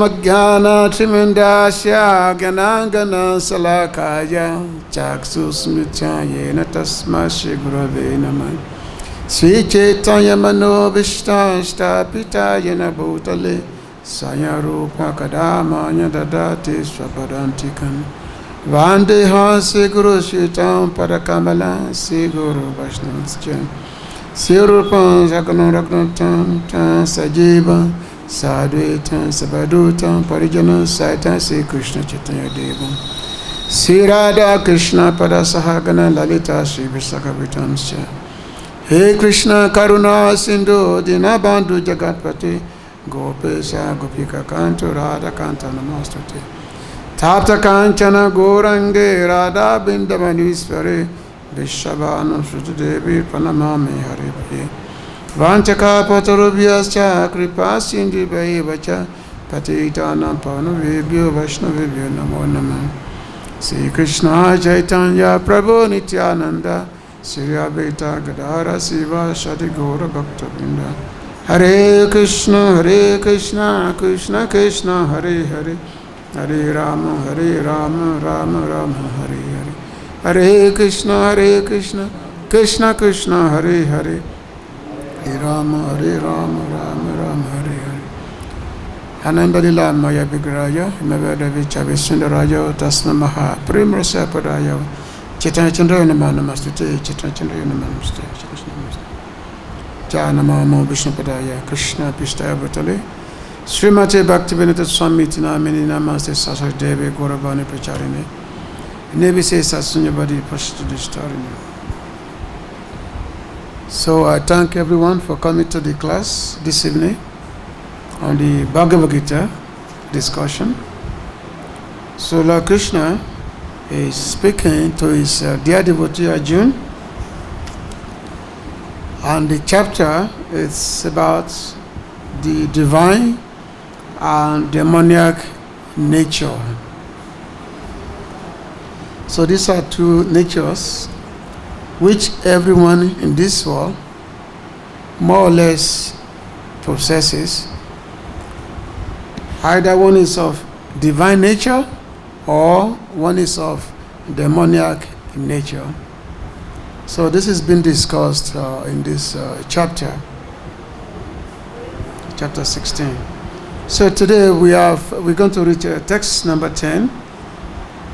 Omajnana Trimandasya Ganangana Salakaya Chaksusmita Yena Tasma Shri Gurave Namah Sri Chaitanya Mano Vishta Pita Yena Bhutale Sayarupa Kadama Yadadati Swapadantikan Vandeha Sri Guru Shitam Parakamala Sri Guru Vaishnavascha Sri Rupa Sakano Raknatam Sajiva Sadhutam Sabadutam Parijana Saita Sri Krishna Chaitanya Devam Sri Radha Krishna Padasahagana Lalita Sri Visakhavitam Scha He Krishna Karuna Sindhu Dinabandhu Jagatpati Gopesha Gopika Kanto Radha Kanta Namastute Tapta Kanchana Gorange Radha Bindavanisvare Vishabhanu Srutudevi Pranamami Haripriye Vanchaka Patarubhyascha Kripa Sindhu Bhaivacha Patitanam Panavibhyo Vaishnavibhyo Namo Namah Sri Krishna Chaitanya Prabhu Nityananda Sri Advaita Gadara Siva Shati Gaura Bhakta Vrinda Hare Krishna Krishna Krishna Hare Hare Hare Rama Rama Rama Hare Hare Hare Krishna Krishna Krishna Hare Hare Hare Rama Rama Hare Hare Ananda Lila Maya Vigraya Himavada Vichavi Sundaraja Tasma Maha Primrasa Padaya Chaitanya Chandra Namaste Chaitanya Chandra Namaste Janama Vishnu Padaya Krishna Pistaya Bhatale Srimati Bhaktivedanta Swami Tinamini Namaste Sasa Devi Gauravani Pracharini Nevi Se Satsunyabadi Pashtudistarini. So I thank everyone for coming to the class this evening on the Bhagavad-Gita discussion. So Lord Krishna is speaking to his dear devotee Arjuna, and the chapter is about the divine and demoniac nature. So these are two natures which everyone in this world more or less possesses. Either one is of divine nature or one is of demoniac nature. So this has been discussed in this chapter 16. So today we're going to reach text number 10,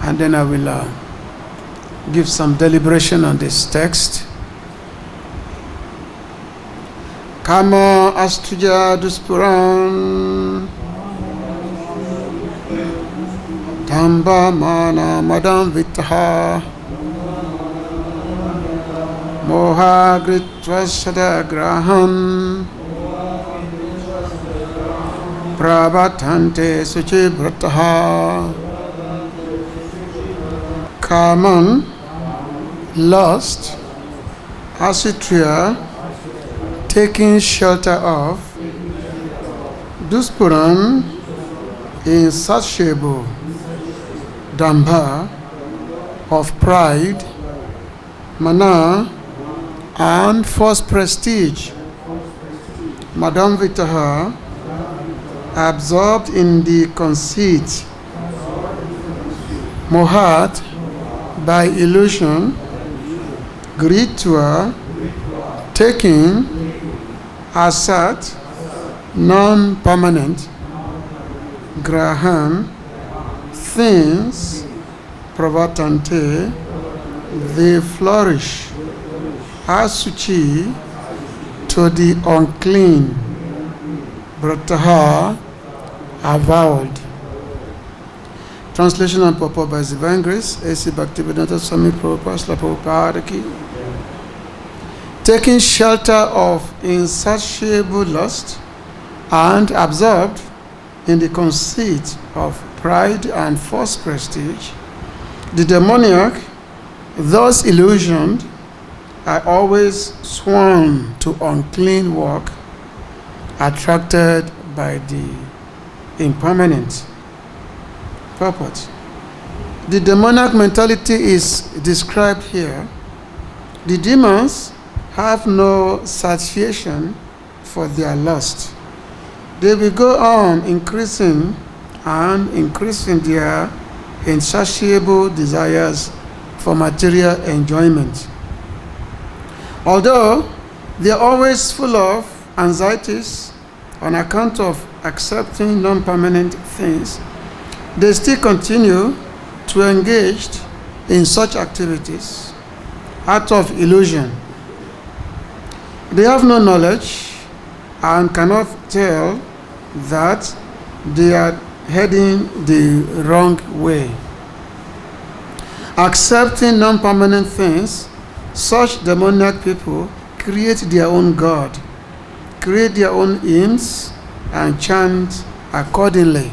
and then I will give some deliberation on this text. Kama astuja duspuran Damba mana madam vitaha Moha gritva sadagraham Prabhatante suchi brataha. Kaman, lust, asitria, taking shelter of, duspuran, insatiable, damba, of pride, mana, and false prestige, madam vitaha, absorbed in the conceit, mohat, by illusion, gritva, taking, asat, non-permanent, graham, things, pravatante, they flourish, asuchi, to the unclean, brataha, avowed. Translation and purport by His Divine Grace, A.C. Bhaktivedanta Swami Prabhupada Prabhupada Ki. Taking shelter of insatiable lust and absorbed in the conceit of pride and false prestige, the demoniac, thus illusioned, are always sworn to unclean work, attracted by the impermanent. Purport. The demoniac mentality is described here. The demons have no satiation for their lust. They will go on increasing and increasing their insatiable desires for material enjoyment. Although they are always full of anxieties on account of accepting non-permanent things, they still continue to engage in such activities out of illusion. They have no knowledge and cannot tell that they are heading the wrong way. Accepting non-permanent things, such demoniac people create their own God, create their own hymns, and chant accordingly.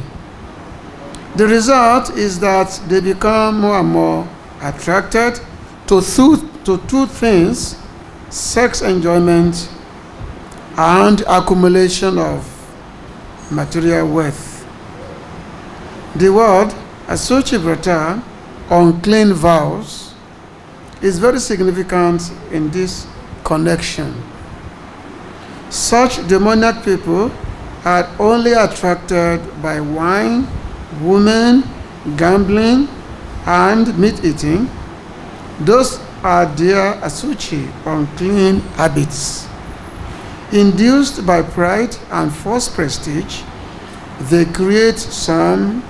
The result is that they become more and more attracted to two things: sex enjoyment and accumulation of material wealth. The word Asuchivrata, unclean vows, is very significant in this connection. Such demoniac people are only attracted by wine, women, gambling, and meat eating. Those are their asuchi, unclean habits. Induced by pride and false prestige, they create some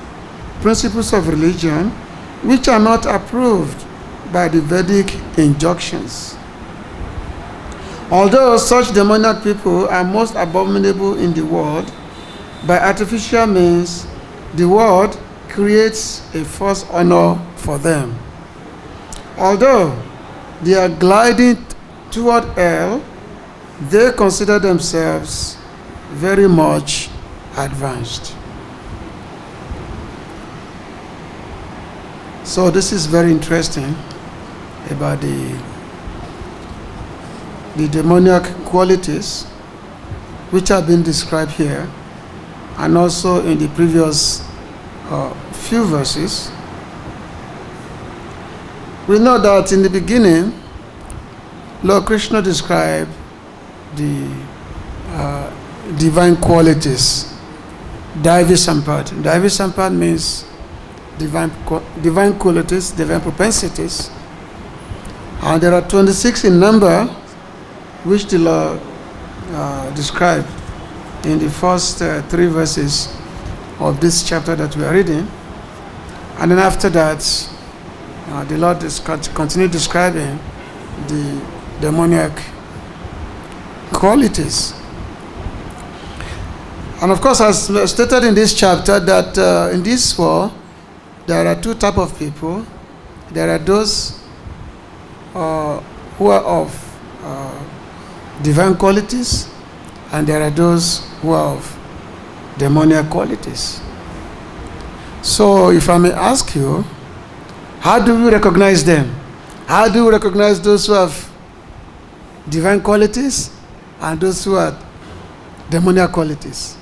principles of religion which are not approved by the Vedic injunctions. Although such demoniac people are most abominable in the world, by artificial means, the world creates a false honor for them. Although they are gliding toward hell, they consider themselves very much advanced. So this is very interesting about the demoniac qualities which have been described here and also in the previous few verses. We know that in the beginning, Lord Krishna described the divine qualities, Daivi Sampad. Daivi Sampad means divine qualities, divine propensities. And there are 26 in number, which the Lord described in the first 3 verses of this chapter that we are reading. And then after that, the Lord continued describing the demoniac qualities. And of course, as stated in this chapter, that in this world, there are 2 types of people. There are those who are of divine qualities, and there are those who are of demoniac qualities. So, if I may ask you, how do we recognize them? How do we recognize those who have divine qualities and those who have demoniac qualities?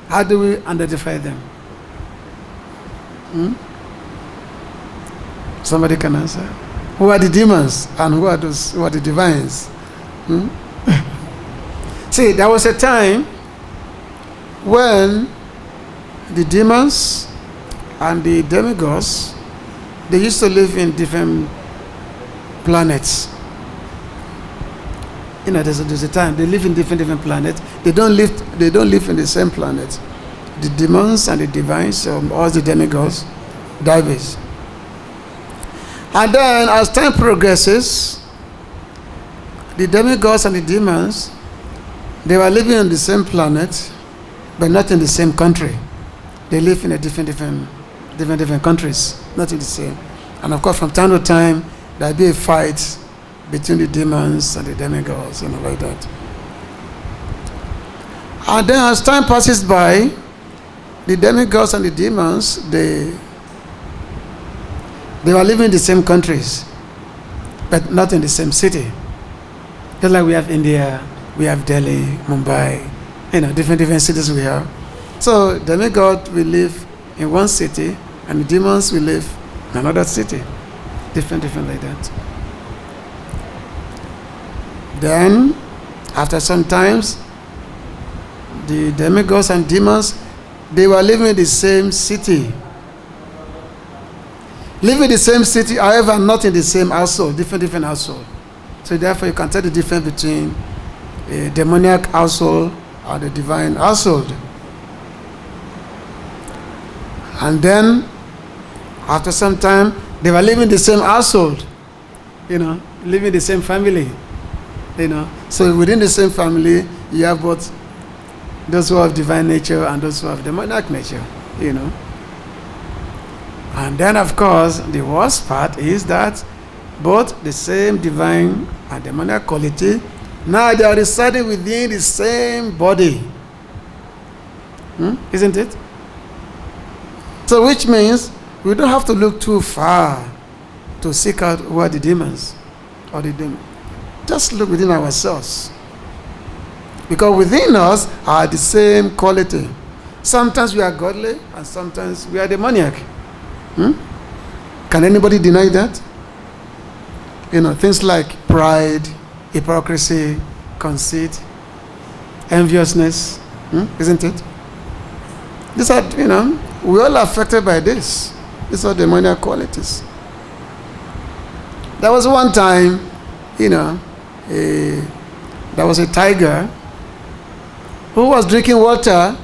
How do we identify them? Somebody can answer. Who are the demons and who are the divines? See, there was a time when the demons and the demigods, they used to live in different planets. You know, there's a time they live in different planets. They don't live in the same planet. The demons and the divines, all the demigods, dives. And then, as time progresses, the demigods and the demons, they were living on the same planet, but not in the same country. They live in a different countries, not in the same. And of course, from time to time, there'll be a fight between the demons and the demigods, like that. And then, as time passes by, the demigods and the demons, they were living in the same countries, but not in the same city. Just like we have India, we have Delhi, Mumbai, different cities we have. So demigod will live in one city, and the demons will live in another city. Different like that. Then, after some times, the demigods and demons, they were living in the same city. Living in the same city, however, not in the same household, different household. So therefore, you can tell the difference between a demoniac household and a divine household. And then, after some time, they were living in the same household, living in the same family, So within the same family, you have both those who have divine nature and those who have demoniac nature, And then, of course, the worst part is that both the same divine and demoniac quality, now they are residing within the same body. Isn't it? So which means we don't have to look too far to seek out who are the demons or the demons. Just look within ourselves. Because within us are the same quality. Sometimes we are godly and sometimes we are demoniac. Can anybody deny that? Things like pride, hypocrisy, conceit, enviousness, isn't it? These are, we're all affected by this. These are demoniac qualities. There was one time, there was a tiger who was drinking water.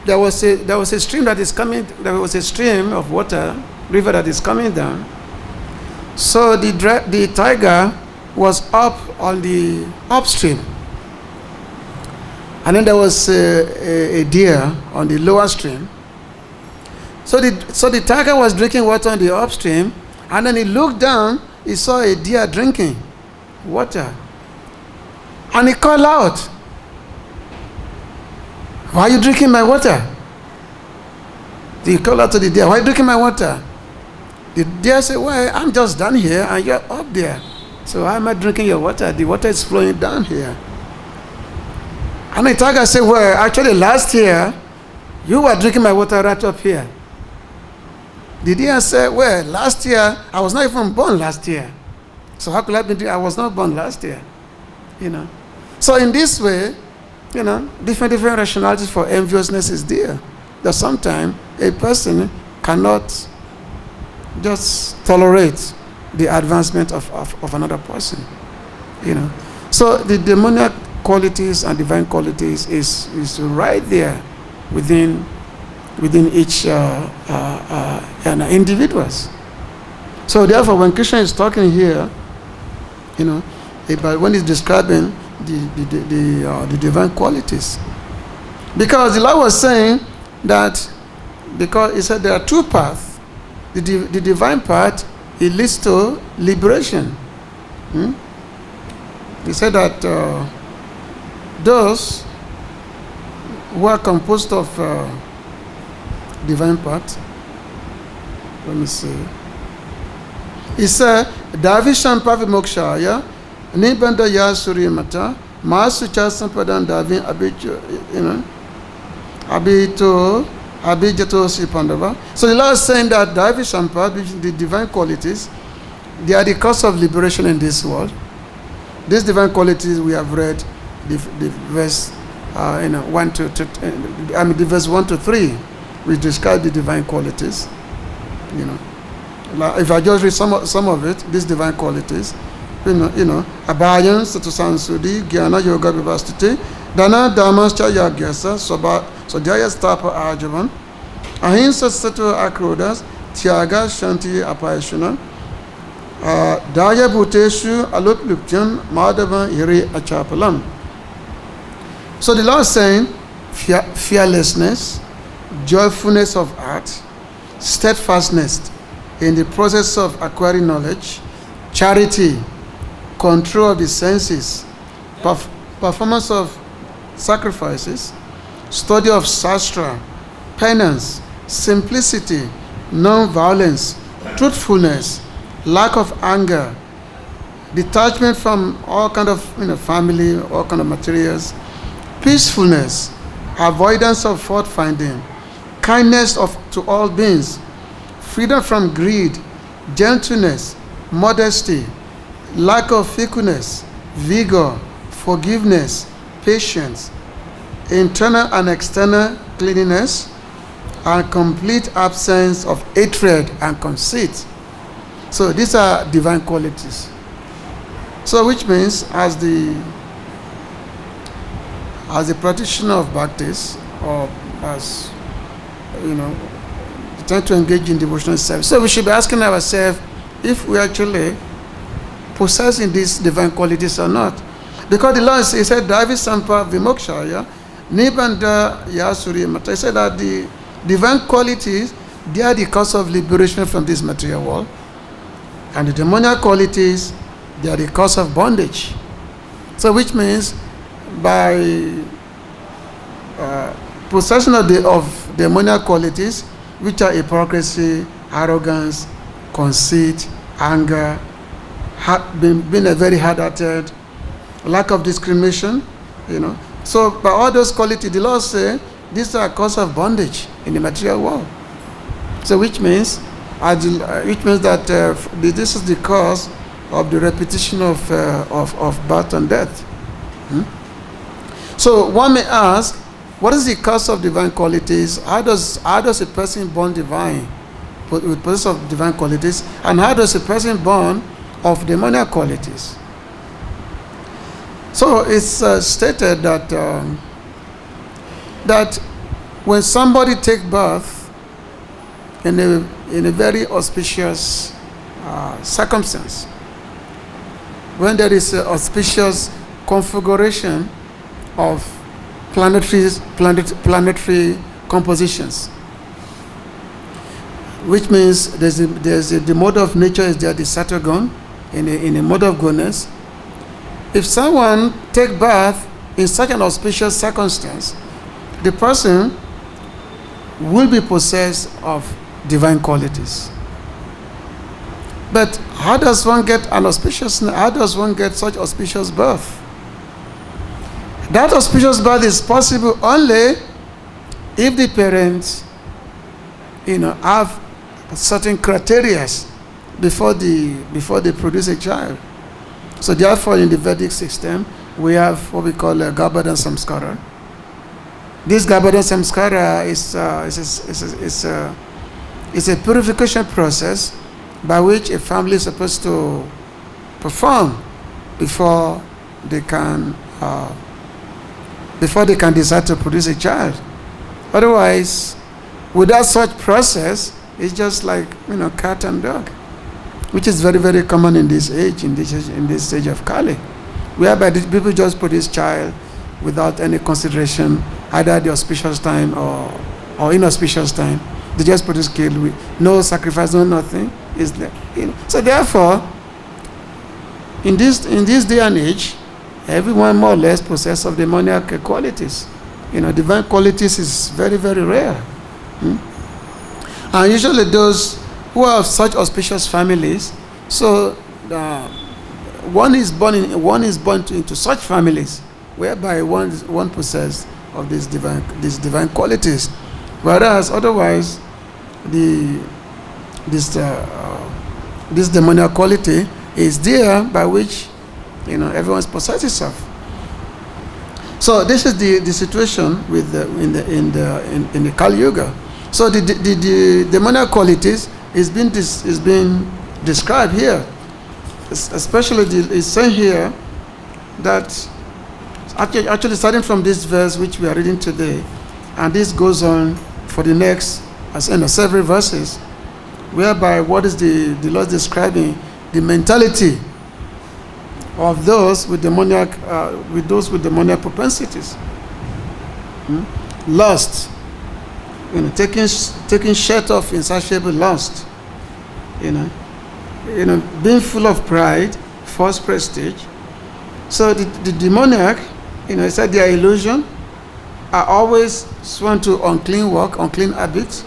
There was a stream that is coming. There was a stream of water, river that is coming down. So the tiger was up on the upstream, and then there was a deer on the lower stream. So the tiger was drinking water on the upstream, and then he looked down. He saw a deer drinking water, and he called out, "Why are you drinking my water?" He called out to the deer, "Why are you drinking my water?" The deer said, "Well, I'm just down here and you're up there. So why am I drinking your water? The water is flowing down here." And the tiger said, "Well, actually last year, you were drinking my water right up here." The deer said, "Well, last year, I was not even born last year. So how could I be drinking? I was not born last year." So in this way, different rationalities for enviousness is there. That sometimes a person cannot just tolerate the advancement of another person. So the demoniac qualities and divine qualities is right there within each individuals. So therefore, when Krishna is talking here, about when he's describing the divine qualities, because the Lord was saying that, because he said there are two paths. The divine path, it leads to liberation. He said that those who are composed of divine path, let me see. He said, "Davi Shampavi Mokshaya, Nibanda Yasuri Mata, Masucha Sampadan Davin Abito Abijato Sipandava." So the Lord is saying that Davi Shampa, the divine qualities, they are the cause of liberation in this world. These divine qualities we have read the verse 1 to the verse 1 to 3, which describe the divine qualities. If I just read some of it, these divine qualities, Abhayan Satusansudi, Gyana Yoga Vivastiti, Dana Damascha Yagyasa, Sojaya Stapa Arjavan, Ahimsa Satu Akrodas, Tiaga Shanti Apayashuna, Daya Bhuteshu Alut Lupjan, Madhava Hiri Achapalam. So the Lord is saying fearlessness, joyfulness of heart, steadfastness in the process of acquiring knowledge, charity, control of the senses, performance of sacrifices, study of Shastra, penance, simplicity, non-violence, truthfulness, lack of anger, detachment from all kind of family, all kind of materials, peacefulness, avoidance of fault-finding, kindness to all beings, freedom from greed, gentleness, modesty, lack of fickleness, vigor, forgiveness, patience, internal and external cleanliness, and complete absence of hatred and conceit. So these are divine qualities. So which means as the practitioner of bhaktis, or as trying to engage in devotional service, so we should be asking ourselves if we actually possessing these divine qualities or not. Because the Lord said, Davi Sampa Vimokshaya, Nibanda Yasuri Mata. He said that the divine qualities, they are the cause of liberation from this material world. And the demoniac qualities, they are the cause of bondage. So which means by possession of demoniac qualities, which are hypocrisy, arrogance, conceit, anger, being a very hard-hearted, lack of discrimination, So by all those qualities, the Lord says these are a cause of bondage in the material world. So which means that this is the cause of the repetition of birth and death. So one may ask, what is the cause of divine qualities? How does a person born divine with possession of divine qualities, and how does a person born of demoniac qualities? So it's stated that when somebody takes birth in a very auspicious circumstance, when there is an auspicious configuration of planetary compositions, which means the mode of nature is there, the Saturn in a mode of goodness. If someone takes birth in such an auspicious circumstance, the person will be possessed of divine qualities. But how does one get such auspicious birth? That auspicious birth is possible only if the parents, have certain criteria before they produce a child. So therefore, in the Vedic system, we have what we call a Garbhodan Samskara. This Garbhodan Samskara is a purification process by which a family is supposed to perform before they can decide to produce a child. Otherwise, without such process, it's just like cat and dog, which is very, very common in this age, in this stage of Kali, whereby the people just produce child without any consideration, either the auspicious time or inauspicious time. They just produce kid with no sacrifice, no nothing. So therefore, in this day and age, everyone more or less possesses of demoniac qualities. Divine qualities is very, very rare. And usually those who have such auspicious families, so one is born into such families whereby one possesses of these divine qualities, whereas otherwise this demoniac quality is there by which everyone possesses of. So this is the situation with in the Kali Yuga. So the demoniac qualities is being described here, especially it's saying here that actually starting from this verse which we are reading today, and this goes on for the next several verses, whereby what is the Lord describing the mentality of those with demoniac propensities. Lust, taking shirt off insatiable lust, being full of pride, false prestige. So the demoniac, he said their illusion are always sworn to unclean work, unclean habits.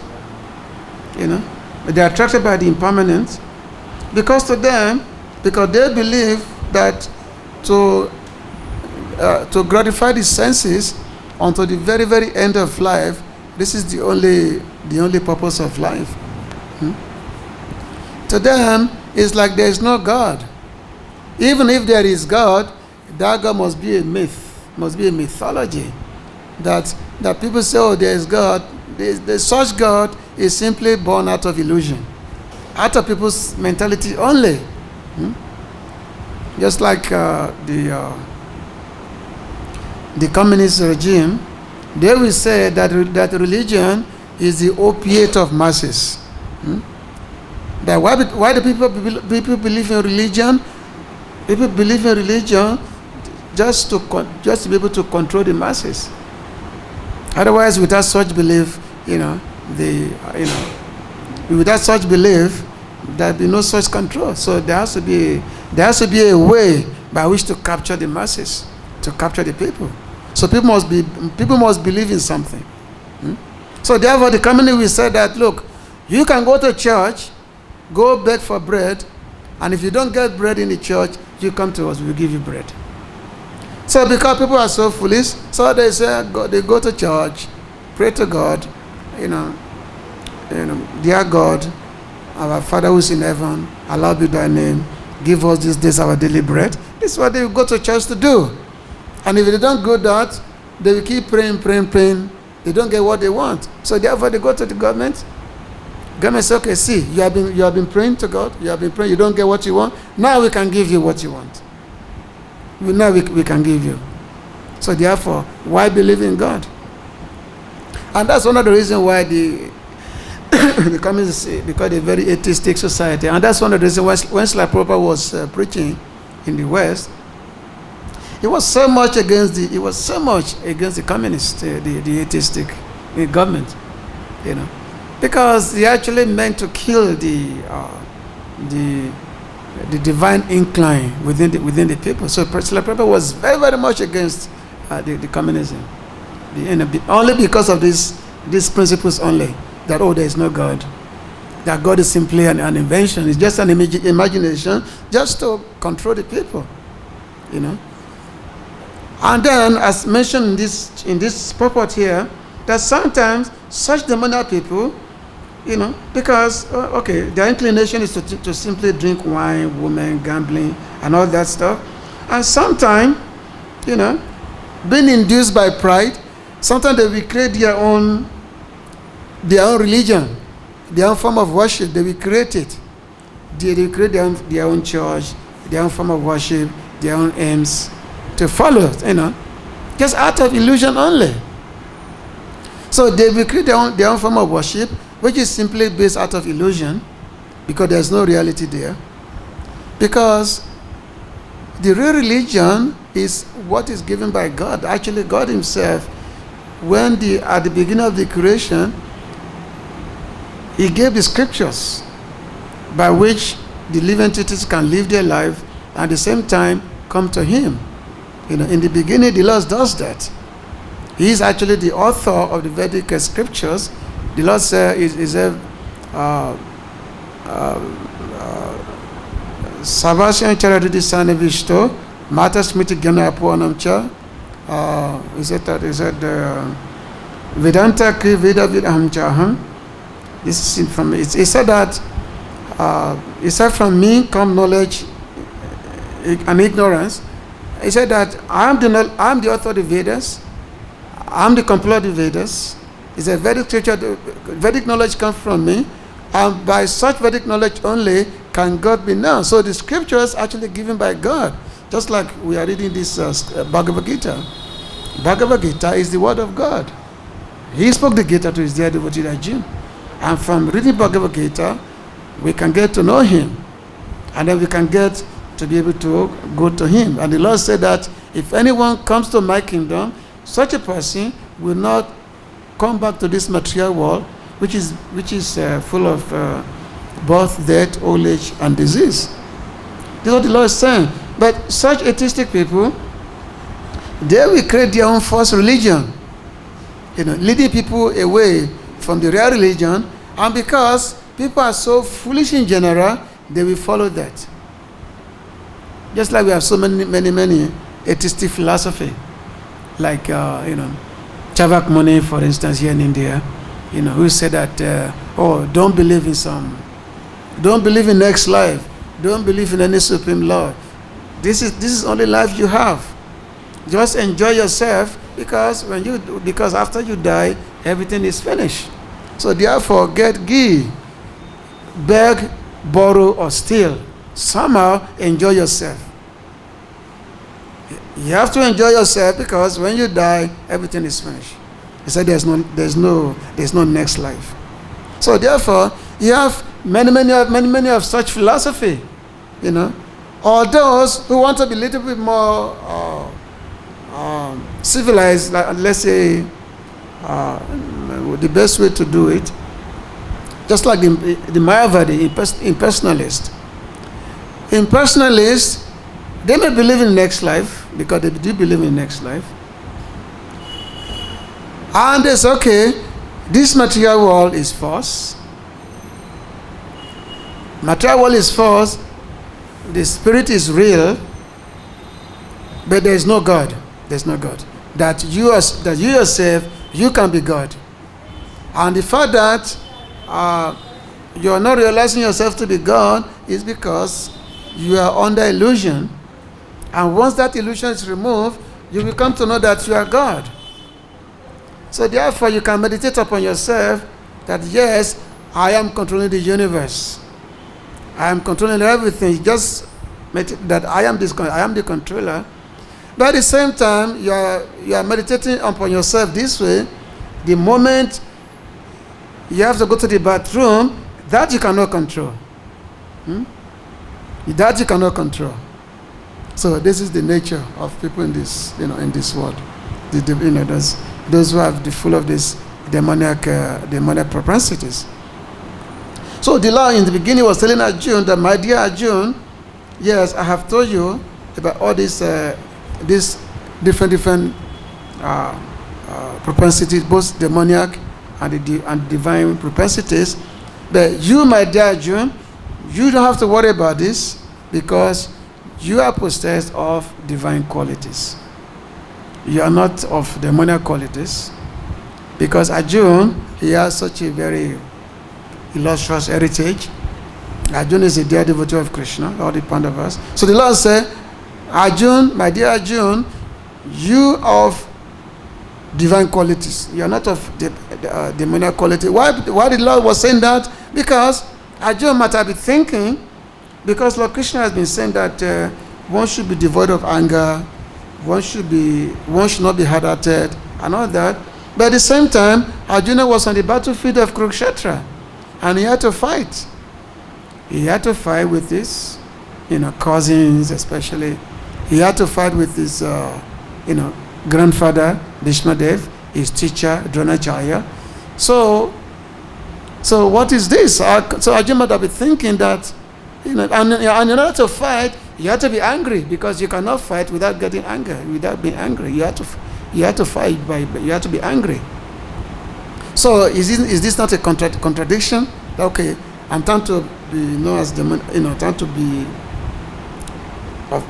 They are attracted by the impermanent, because they believe that to gratify the senses until the very, very end of life, this is the only purpose of life. To them, it's like there is no God. Even if there is God, that God must be a myth, must be a mythology. That people say, oh, there is God, the such God is simply born out of illusion, out of people's mentality only. Just like the communist regime, they will say that religion is the opiate of masses. That why do people believe in religion? People believe in religion just to be able to control the masses. Otherwise, without such belief, without such belief, there'd be no such control. So there has to be a way by which to capture the masses, to capture the people. So people must believe in something. So therefore, the community will say that, look, you can go to church, go beg for bread, and if you don't get bread in the church, you come to us, we'll give you bread. So because people are so foolish, so they say, they go to church, pray to God, dear God, our Father who's in heaven, hallowed be thy name, give us this day our daily bread. This is what they go to church to do. And if they don't go that, they will keep praying. They don't get what they want. So therefore they go to the government. Government says, okay, see, you have been praying to God, you have been praying, you don't get what you want. Now we can give you what you want. Now we can give you. So therefore, why believe in God? And that's one of the reasons why the communists, because they're a very atheistic society. And that's one of the reasons why when Srila Prabhupada was preaching in the West, it was so much against the communists, the atheistic government, because they actually meant to kill the divine incline within the people. So Srila Prabhupada was very, very much against the communism, only because of these principles only, that there is no God, that God is simply an invention, it's just an imagination, just to control the people, And then, as mentioned in this purport here, that sometimes such demoniac people, because their inclination is to simply drink wine, women, gambling, and all that stuff, and sometimes, being induced by pride, sometimes they will create their own religion, their own form of worship. They will create it. They will create their own church, their own form of worship, their own aims to follow, just out of illusion only. So they will create their own form of worship, which is simply based out of illusion, because there's no reality there. Because the real religion is what is given by God. Actually, God Himself, at the beginning of the creation, He gave the scriptures by which the living entities can live their life and at the same time come to Him. In the beginning, the Lord does that. He is actually the author of the Vedic scriptures. The Lord said, Savasyan Charaditi Sanavishto, Mata Smiti Gyana Apuanamcha, he said Vedanta Kri Veda Vidhamchaham. This is from it. He said that, from me come knowledge and ignorance. He said that I am the author of the Vedas. I am the compiler of the Vedas. He said Vedic knowledge comes from me, and by such Vedic knowledge only can God be known. So the scriptures are actually given by God, just like we are reading this Bhagavad-Gita. Bhagavad-Gita is the word of God. He spoke the Gita to his dear devotee Arjuna, and from reading Bhagavad-Gita, we can get to know Him, and then we can get to be able to go to Him. And the Lord said that if anyone comes to my kingdom, such a person will not come back to this material world, which is full of birth, death, old age, and disease. This is what the Lord is saying. But such atheistic people, they will create their own false religion, leading people away from the real religion. And because people are so foolish in general, they will follow that. Just like we have so many atheistic philosophy, like Chavak Muni, for instance, here in India, who said that don't believe in next life, don't believe in any supreme Lord. This is only life you have. Just enjoy yourself, because after you die, everything is finished. So therefore, get, give, beg, borrow, or steal. Somehow enjoy yourself. You have to enjoy yourself, because when you die, everything is finished. He said there's no next life. So therefore, you have many of such philosophy, or those who want to be a little bit more civilized, like, let's say, the best way to do it, just like the Mayavadi, impersonalist. Impersonalists, they may believe in next life, because they do believe in next life. And it's okay, this material world is false. Material world is false, the spirit is real, but there is no God. There's no God. That you yourself, you can be God. And the fact that you are not realizing yourself to be God is because you are under illusion. And once that illusion is removed, you will come to know that you are God. So therefore, you can meditate upon yourself that, yes, I am controlling the universe. I am controlling everything. Just that I am the controller. But at the same time, you are meditating upon yourself this way. The moment you have to go to the bathroom, that you cannot control. That you cannot control. So this is the nature of people in this, in this world. Those who have the full of these demonic propensities. So the Lord in the beginning was telling Arjuna that, my dear Arjuna, yes, I have told you about all these different propensities, both demoniac and divine propensities. But you, my dear Arjuna, you don't have to worry about this, because you are possessed of divine qualities. You are not of demoniac qualities, because Arjuna, he has such a very illustrious heritage. Arjuna is a dear devotee of Krishna, all the Pandavas. So the Lord said, Arjuna, my dear Arjuna, you are of divine qualities. You are not of demoniac quality. Why the Lord was saying that? Because Arjuna might have been thinking, because Lord Krishna has been saying that one should be devoid of anger, one should not be hard-hearted, and all that. But at the same time, Arjuna was on the battlefield of Kurukshetra, and he had to fight. He had to fight with his, cousins especially. He had to fight with his, grandfather, Bhishmadev, his teacher, Dronacharya. So what is this? So Arjuna might have been thinking that, and in order to fight, you have to be angry, because you cannot fight without getting anger, without being angry. You have to fight you have to be angry. So is this not a contradiction? Okay, I'm trying to be known as trying to be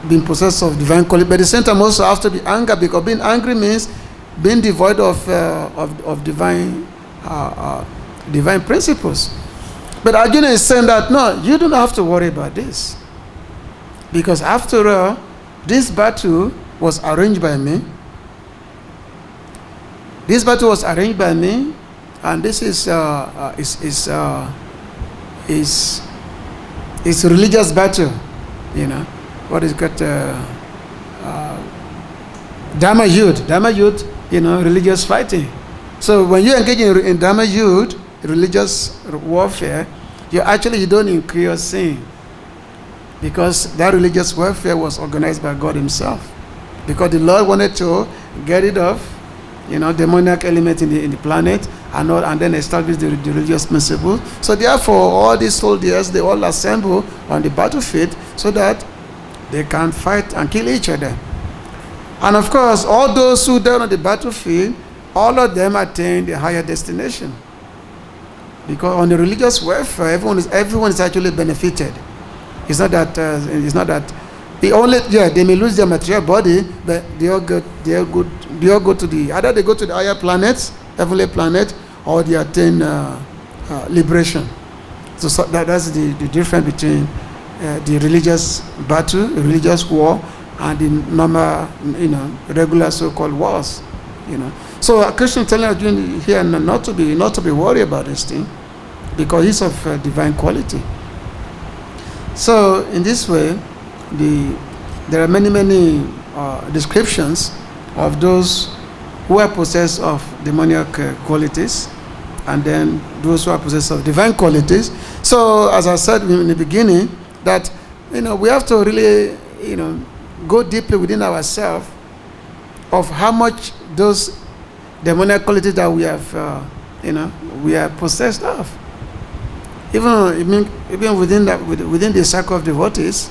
being possessed of divine quality, but at the same time also have to be angry, because being angry means being devoid of divine principles. But Arjuna is saying that, no, you don't have to worry about this, because after all, this battle was arranged by me. This battle was arranged by me, and this is religious battle. What is called Dharma Yudh, religious fighting. So when you engage in Dharma Yudh, religious warfare, you don't incur sin, because that religious warfare was organized by God Himself, because the Lord wanted to get rid of demoniac element in the planet, and then establish the religious principle. So therefore, all these soldiers, they all assemble on the battlefield so that they can fight and kill each other. And of course, all those who died on the battlefield, all of them attained a higher destination. Because on the religious warfare, everyone is actually benefited. It's not that they may lose their material body, but they all go to either they go to the higher planets, heavenly planet, or they attain liberation. So that's the difference between the religious battle, the religious war, and the normal, regular so-called wars. So Krishna telling Arjuna here not to be worried about this thing, because he's of divine quality. So in this way, there are many descriptions of those who are possessed of demoniac qualities, and then those who are possessed of divine qualities. So as I said in the beginning, that we have to really go deeply within ourselves of how much those demonic qualities that we have we are possessed of. Even within the circle of devotees,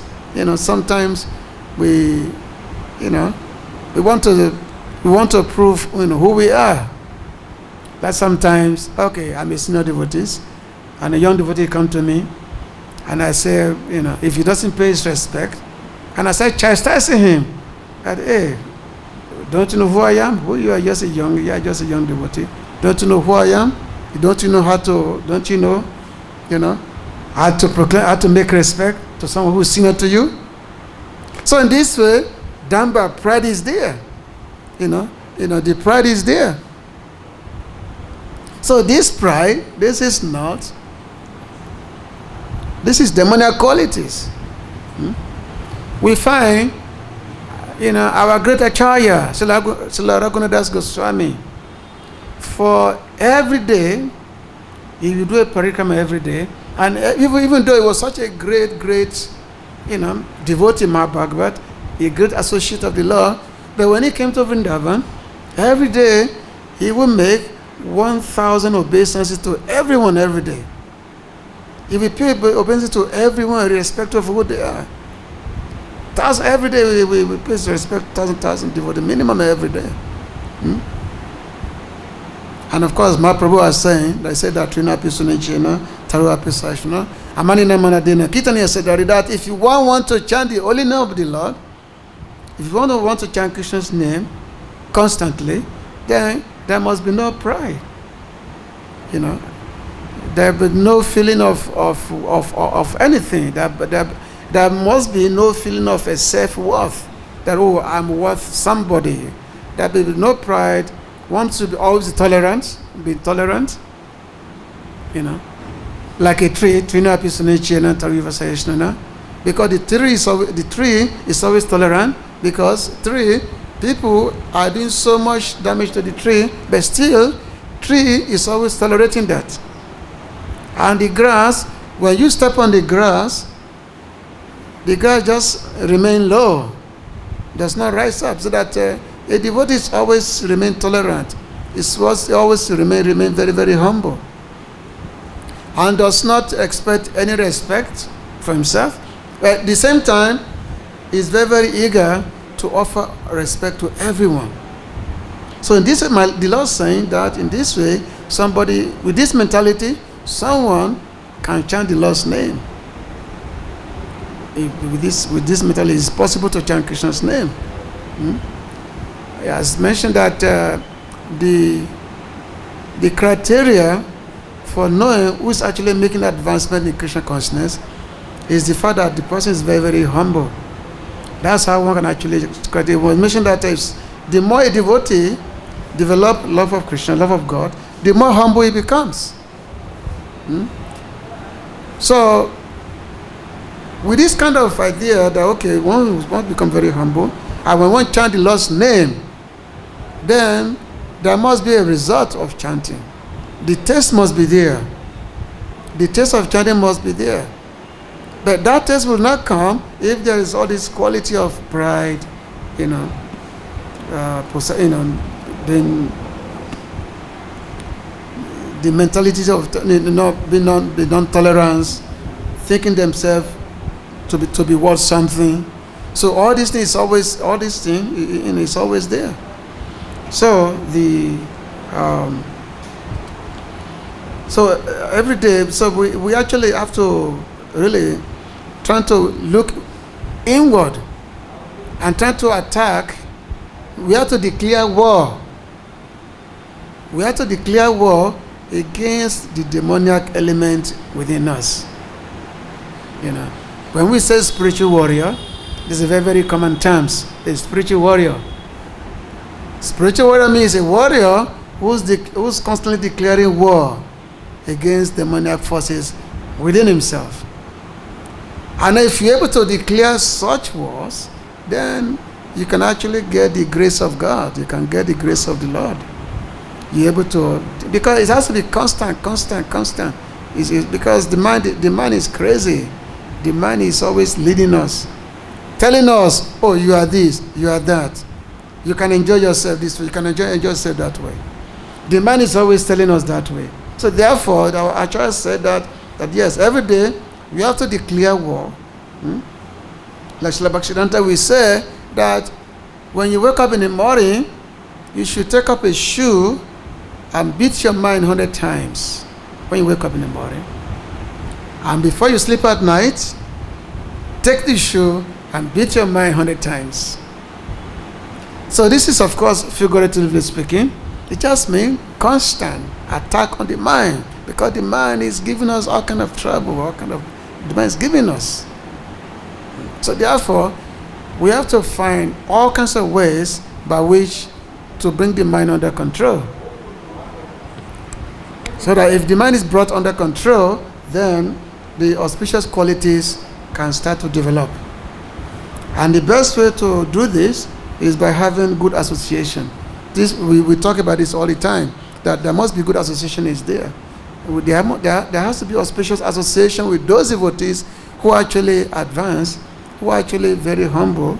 sometimes we want to prove who we are. That sometimes, okay, I'm a senior devotee, and a young devotee come to me, and I say, if he doesn't pay his respect, and I start chastising him, that, hey, don't you know who I am? Who you are? You are just a young devotee. Don't you know who I am? Don't you know how to proclaim, how to make respect to someone who is senior to you? So in this way, Damba, pride is there. The pride is there. So this pride, this is demonic qualities. We find, our great Acharya, Srila Raghunadas Goswami, for every day, he would do a parikrama every day, and even though he was such a great, devotee, Bhagavad, a great associate of the Lord, but when he came to Vrindavan, every day he would make 1,000 obeisances to everyone every day. If we pay obeisances to everyone, irrespective of who they are, every day we pay respect 1,000 devotees, minimum every day. And of course, Mahaprabhu was saying, they said that Trina Pisunachena, Tarua Pisashna, Amanina Manadina, Kitanya said that if you want to chant the holy name of the Lord, if you want to chant Krishna's name constantly, then there must be no pride. There will be no feeling of anything. There must be no feeling of a self-worth. That, I'm worth somebody. There will be no pride. One should always be tolerant. Like a tree, because the tree is always tolerant, because people are doing so much damage to the tree, but still, tree is always tolerating that. And the grass, when you step on the grass just remain low, does not rise up, so that a devotee is always remain tolerant. It's supposed to always remain very, very humble, and does not expect any respect for himself. But at the same time, is very, very eager to offer respect to everyone. So in this, the Lord is saying that in this way, somebody with this mentality, someone can chant the Lord's name. With this mentality, it's possible to chant Krishna's name. As mentioned that the criteria for knowing who is actually making advancement in Krishna consciousness is the fact that the person is very, very humble. That's how one can actually. It was mentioned that the more a devotee develops love of Krishna, love of God, the more humble he becomes. So, with this kind of idea that, okay, one wants to become very humble, and when one chants the Lord's name, then there must be a result of chanting. The taste must be there. The taste of chanting must be there. But that taste will not come if there is all this quality of pride, then the mentality of the non-tolerance, thinking themselves to be worth something. So all these things is always there. So every day, so we actually have to really try to look inward and try to attack. We have to declare war. We have to declare war against the demoniac element within us. When we say spiritual warrior, this is a very, very common term. The spiritual warrior. Spiritual warrior means a warrior who's constantly declaring war against demonic forces within himself. And if you're able to declare such wars, then you can actually get the grace of God. You can get the grace of the Lord. You're able to, because it has to be constant. It's because the mind is crazy. The mind is always leading us, telling us, oh, you are this, you are that. You can enjoy yourself this way, you can enjoy yourself that way. The mind is always telling us that way. So therefore, our church said that yes, every day we have to declare war. Like Srila Bhaktivedanta, we say that when you wake up in the morning, you should take up a shoe and beat your mind 100 times when you wake up in the morning. And before you sleep at night, take the shoe and beat your mind 100 times. So this is, of course, figuratively speaking. It just means constant attack on the mind, because the mind is giving us all kind of trouble, the mind is giving us. So therefore, we have to find all kinds of ways by which to bring the mind under control. So that if the mind is brought under control, then the auspicious qualities can start to develop. And the best way to do this is by having good association. We talk about this all the time, that there must be good association is there. There has to be auspicious association with those devotees who actually advance, who are actually very humble,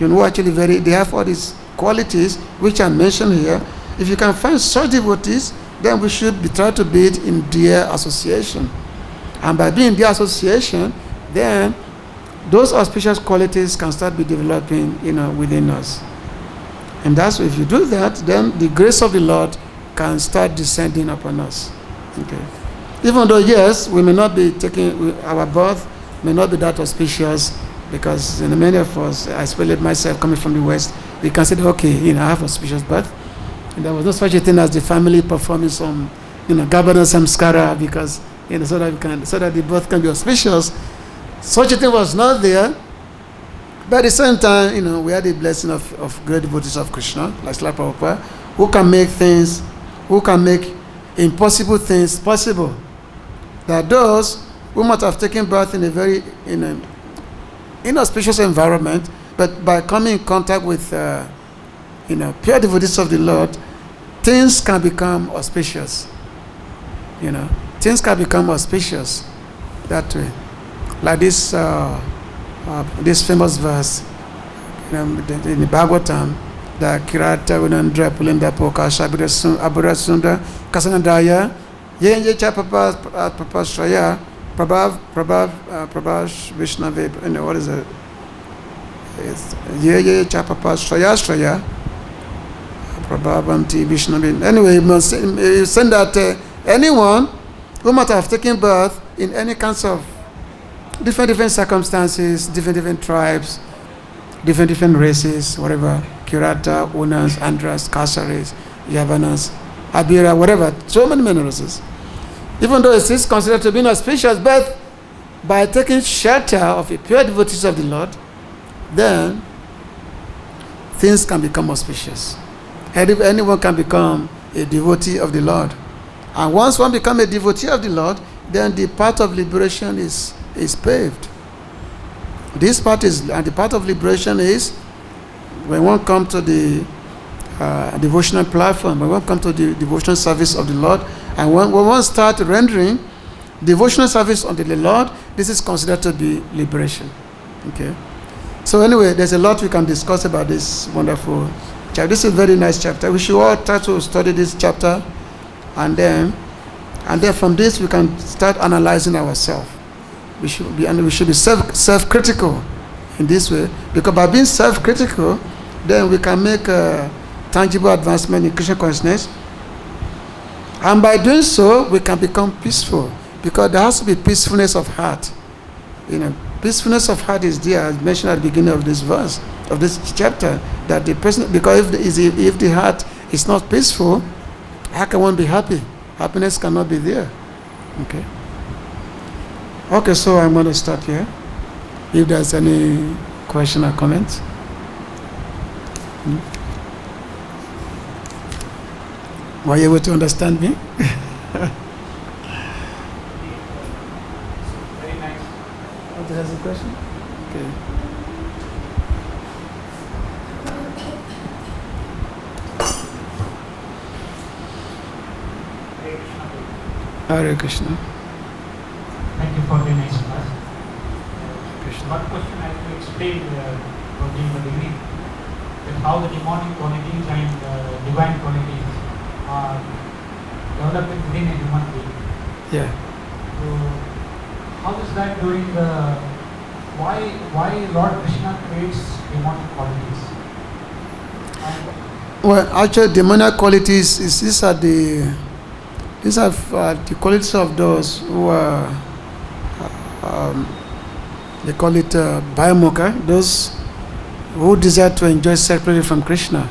who are actually they have all these qualities which are mentioned here. If you can find such devotees, then we should be trying to be in their association. And by being in their association, then those auspicious qualities can start be developing, within us. And that's if you do that, then the grace of the Lord can start descending upon us. Okay. Even though, yes, we may not be our birth may not be that auspicious, because many of us, especially myself coming from the West, we consider, okay, I have auspicious birth. And there was no such a thing as the family performing some, Garbhana Samskara, because, so that the birth can be auspicious. Such a thing was not there. But at the same time, we had the blessing of great devotees of Krishna, like Srila Prabhupada, who can make impossible things possible. That those who might have taken birth in a very inauspicious environment, but by coming in contact with pure devotees of the Lord, things can become auspicious. Things can become auspicious that way. Like this famous verse in the Bhagavatam, that Kirata Vinandra Pulinda Poka Abura Sunda Kasanandaya Yenje Chapapa Shraya Prabhav Vishnave, what is it? Ye Chapapa Shraya Prabhavanti Vishnave. Anyway, you send that anyone who might have taken birth in any kinds of different circumstances, different tribes, different races, whatever, Kirata, Unas, Andras, Kasaris, Yavanas, Abira, whatever, so many races. Even though it is considered to be inauspicious, but by taking shelter of a pure devotees of the Lord, then things can become auspicious. And if anyone can become a devotee of the Lord. And once one becomes a devotee of the Lord, then the path of liberation is paved. This part and the path of liberation is when one comes to the devotional platform, when one comes to the devotional service of the Lord, and when one starts rendering devotional service unto the Lord, this is considered to be liberation. Okay. So anyway, there's a lot we can discuss about this wonderful chapter. This is a very nice chapter. We should all try to study this chapter, and then from this we can start analyzing ourselves. We should be self-critical in this way, because by being self-critical, then we can make a tangible advancement in Krishna consciousness, and by doing so, we can become peaceful, because there has to be peacefulness of heart. Peacefulness of heart is there, as mentioned at the beginning of this verse, of this chapter, that the person, because if the heart is not peaceful, how can one be happy? Happiness cannot be there. Okay, so I'm going to stop here. If there's any question or comment. Were you able to understand me? Very nice. Want to ask a question? Okay. Hare Krishna. Thank you for the nice class. Krishna. One question I have to explain during the beginning that how the demonic qualities and divine qualities are developing within a human being. Yeah. So how is that during the why Lord Krishna creates demonic qualities? And Well, actually, demonic qualities these are the qualities of those who are they call it bhakti-yoga, those who desire to enjoy separately from Krishna.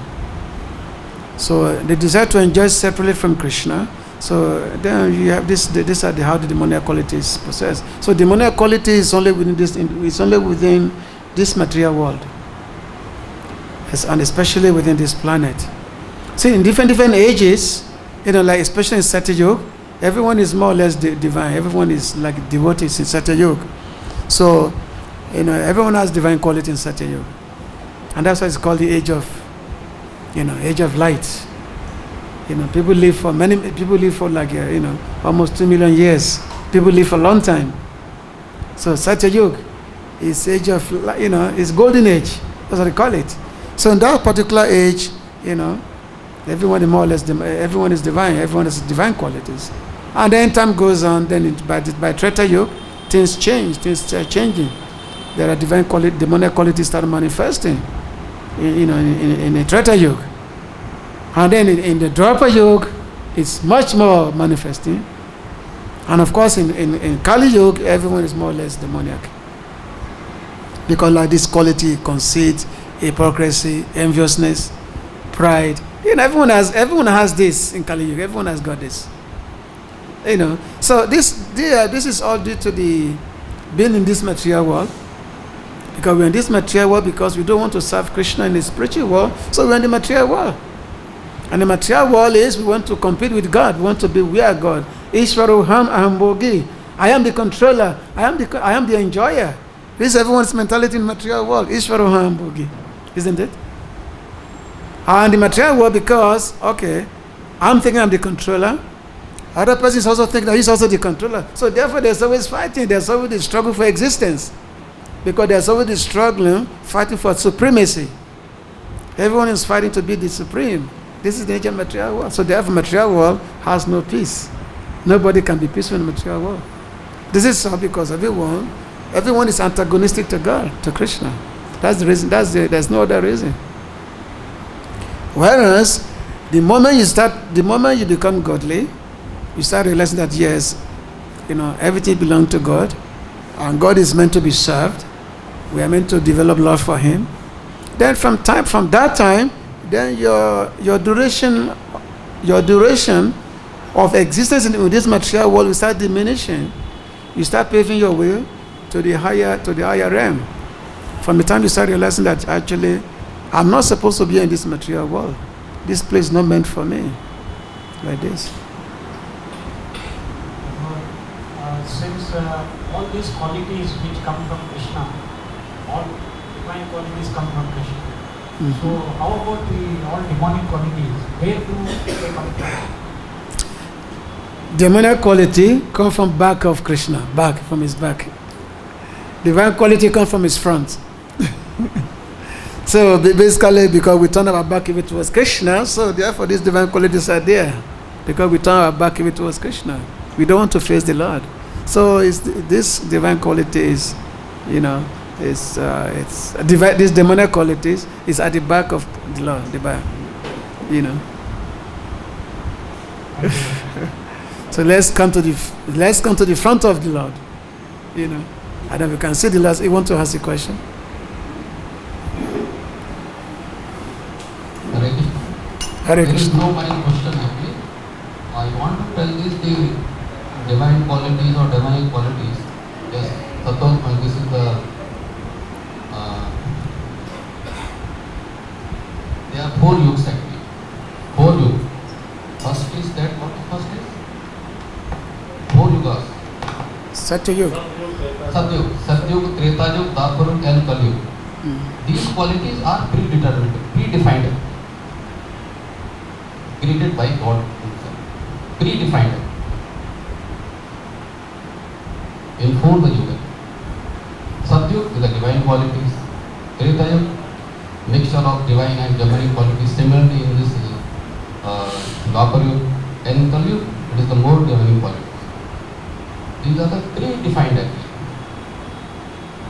So they desire to enjoy separately from Krishna. So then you have this. These are how the demonic qualities possess. So demonic quality is only within this. It's only within this material world, yes, and especially within this planet. See, in different ages, like especially in Satya Yuga, everyone is more or less divine. Everyone is like devotees in Satya Yuga. So, everyone has divine quality in Satya Yuga, and that's why it's called the age of, age of light. People live for like almost 2 million years. People live for a long time. So Satya Yuga is age of, is golden age. That's what they call it. So in that particular age, everyone is more or less, everyone is divine. Everyone has divine qualities. And then time goes on. Then by Treta Yuga, things change. Things are changing. There are demonic qualities start manifesting. In a Treta Yuga. And then in the Dwapara Yuga, it's much more manifesting. And of course, in Kali Yuga, everyone is more or less demoniac. Because like this quality, conceit, hypocrisy, enviousness, pride. Everyone has this in Kali Yuga. Everyone has got this. So this is all due to the being in this material world. Because we're in this material world because we don't want to serve Krishna in the spiritual world. So we're in the material world. And the material world is we want to compete with God. We want to be where God. Ishwara aham bhogi. I am the controller. I am the enjoyer. This is everyone's mentality in the material world. Ishwara aham bhogi. Isn't it? And the material world because, okay, I'm thinking I'm the controller. Other person is also thinking that he's also the controller. So therefore there's always fighting. There's always the struggle for existence. Because there's always the struggle, fighting for supremacy. Everyone is fighting to be the supreme. This is the nature of material world. So therefore material world has no peace. Nobody can be peaceful in the material world. This is so because everyone is antagonistic to God, to Krishna. That's the reason. There's no other reason. Whereas the moment you become godly, you start realizing that yes, everything belongs to God, and God is meant to be served. We are meant to develop love for Him. Then from that time, then your duration of existence in this material world will start diminishing. You start paving your way to the higher realm. From the time you start realizing that actually I'm not supposed to be in this material world. This place is not meant for me. Like this. Since all these qualities which come from Krishna, all divine qualities come from Krishna. Mm-hmm. So how about all demonic qualities? Where do they come from? Demonic quality come from back of Krishna, from his back. Divine quality come from his front. So basically, because we turn our back if it was Krishna, so therefore these divine qualities are there. Because we turn our back if it was Krishna. We don't want to face the Lord. So this divine quality is, these demonic qualities is at the back of the Lord, the back, So let's come to the front of the Lord, and then we can see the Lord. You want to ask a question? Hare Krishna. No, my question actually. I want to tell the divine qualities or demonic qualities. Yes, this is the. There are 4 yugas actually. 4 yugas. First Satyayug. Satyayug, Treta Yug, Dwapar Yug and Kali Yug. These qualities are predetermined, predefined, created by God himself, predefined in 4 the Yuga. Satyayug is the divine qualities, Treta Yug, mixture of divine and demonic qualities. Similarly in this Dwapar Yug and Kali Yug, it is the more divine qualities. These are the predefined actually.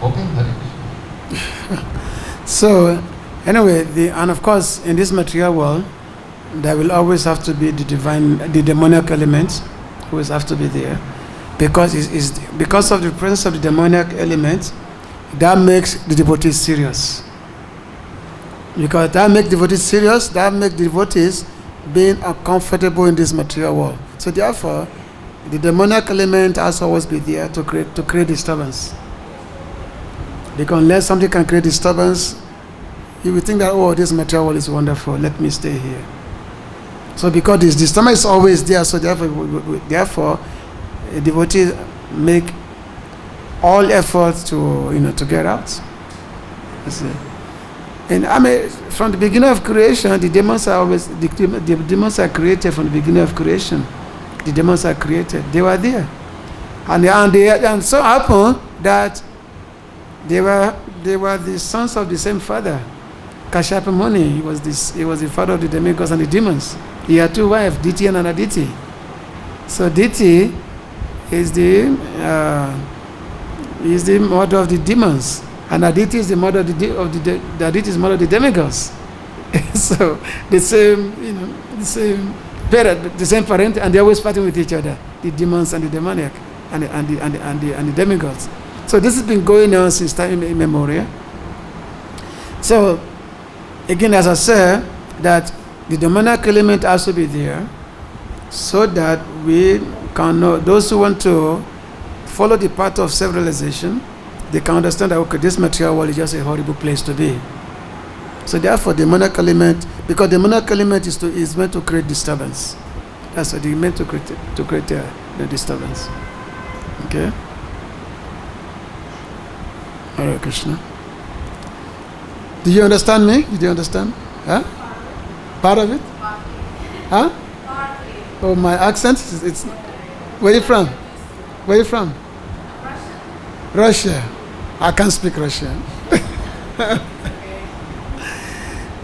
Okay, Hare Krishna. So, anyway, and of course, in this material world, there will always have to be the demoniac element, always have to be there, because because of the presence of the demoniac element, that makes the devotees serious. Because that makes devotees serious, that makes devotees being uncomfortable in this material world. So therefore, the demoniac element has to always be there to create disturbance. Because unless something can create disturbance, you will think that, oh, this material world is wonderful, let me stay here. So because this disturbance is always there, so therefore a devotee make all efforts to get out. You see. And I mean, from the beginning of creation, the demons are always the demons are created from the beginning of creation. The demons are created; they were there, and so happened that they were the sons of the same father. Kashyapa Muni, he was the father of the demigods and the demons. He had 2 wives, Diti and Anaditi. So Diti is the mother of the demons, and Aditi is the mother of the Aditi is mother of the demigods. So the same parent, the same parent, and they're always fighting with each other, the demons and the demoniac, and the demigods. So this has been going on since time immemorial. So again, as I said, that the demoniac element has to be there, so that we can know, those who want to follow the path of self-realization, they can understand that, okay, this material world is just a horrible place to be. So therefore, the demoniac element, because the demoniac element is meant to create disturbance. That's what it's meant to create the disturbance. Okay? Hare Krishna. Do you understand me? Did you understand? Huh? Part of it? Huh? Oh, my accent? It's where are you from? Where are you from? Russia. I can't speak Russian.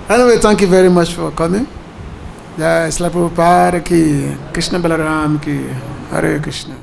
Anyway, thank you very much for coming. Jai Srila Prabhupada ki, Krishna Balaram ki, Hare Krishna.